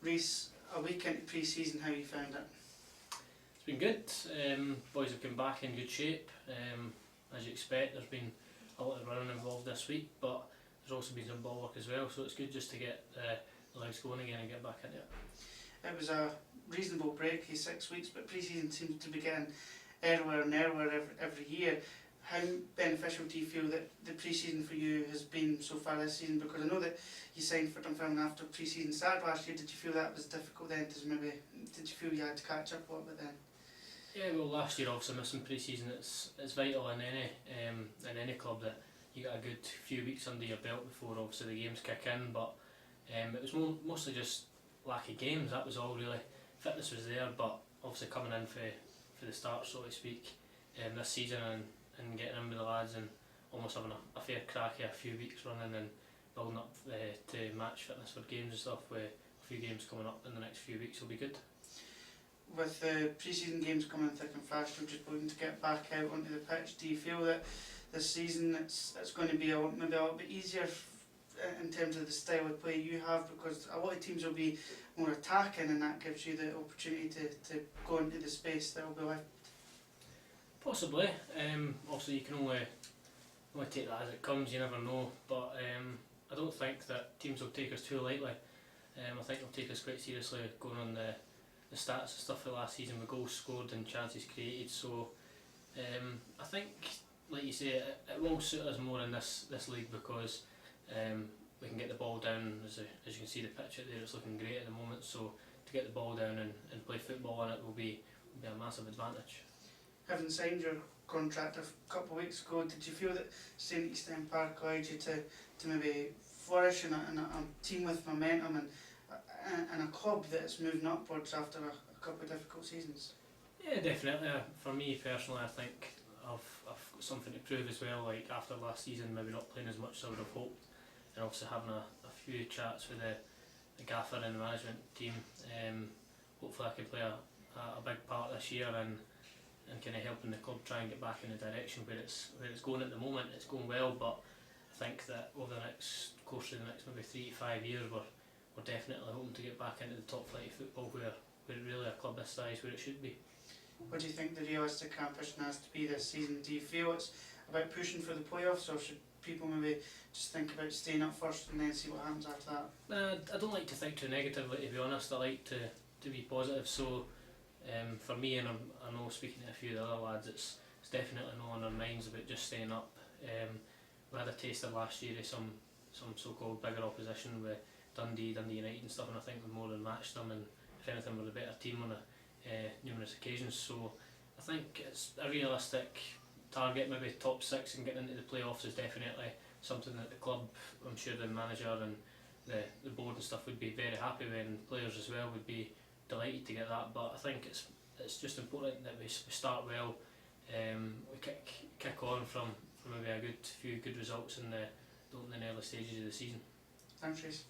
Rhys, a week into pre-season, how you found it? It's been good. Boys have come back in good shape. As you expect, there's been a lot of running involved this week, but there's also been some ball work as well, so it's good just to get the legs going again and get back into it. It was a reasonable break, 6 weeks, but pre-season seems to be getting earlier and earlier every year. How beneficial do you feel that the pre-season for you has been so far this season? Because I know that you signed for Dunfermline after pre-season started last year. Did you feel that was difficult then? Did you feel you had to catch up a little bit then? Yeah, well, last year obviously missing pre-season, it's vital in any club that you get a good few weeks under your belt before obviously the games kick in. But it was mostly just lack of games. That was all really. Fitness was there, but obviously coming in for the start, so to speak, this season and getting in with the lads and almost having a fair crack of a few weeks running and building up to match fitness for games and stuff, with a few games coming up in the next few weeks will be good. With the pre-season games coming thick and fast, you're just looking to get back out onto the pitch. Do you feel that this season it's going to be maybe a little bit easier in terms of the style of play you have, because a lot of teams will be more attacking and that gives you the opportunity to go into the space that will be left? Possibly. Obviously you can only take that as it comes, you never know, but I don't think that teams will take us too lightly. I think they'll take us quite seriously going on the stats and stuff for last season with goals scored and chances created, so I think, like you say, it will suit us more in this league because we can get the ball down. As you can see the pitch out there, it's looking great at the moment, so to get the ball down and play football in it will be a massive advantage. Having signed your contract a couple of weeks ago, did you feel that staying at East End Park allowed you to maybe flourish in a team with momentum and a club that's moving upwards after a couple of difficult seasons? Yeah, definitely. For me personally, I think I've got something to prove as well. Like after last season, maybe not playing as much as I would have hoped, and also having a few chats with the gaffer and the management team. Hopefully I can play a big part this year and kind of helping the club try and get back in the direction where it's going at the moment. It's going well, but I think that over the course of the next maybe 3 to 5 years, we're definitely hoping to get back into the top flight of football where really a club this size where it should be. What do you think the realistic ambition has to be this season? Do you feel it's about pushing for the playoffs, or should people maybe just think about staying up first and then see what happens after that? I don't like to think too negatively, to be honest. I like to be positive. So for me, and I know speaking to a few of the other lads, it's definitely not on our minds about just staying up. We had a taster last year of some so-called bigger opposition with Dundee United and stuff, and I think we more than matched them, and if anything we're a better team on numerous occasions. So I think it's a realistic target. Maybe top 6 and getting into the playoffs is definitely something that the club, I'm sure the manager and the board and stuff would be very happy with, and players as well would be delighted to get that. But I think it's just important that we start well, we kick on from maybe a few good results in the early stages of the season. Thanks, Rhys.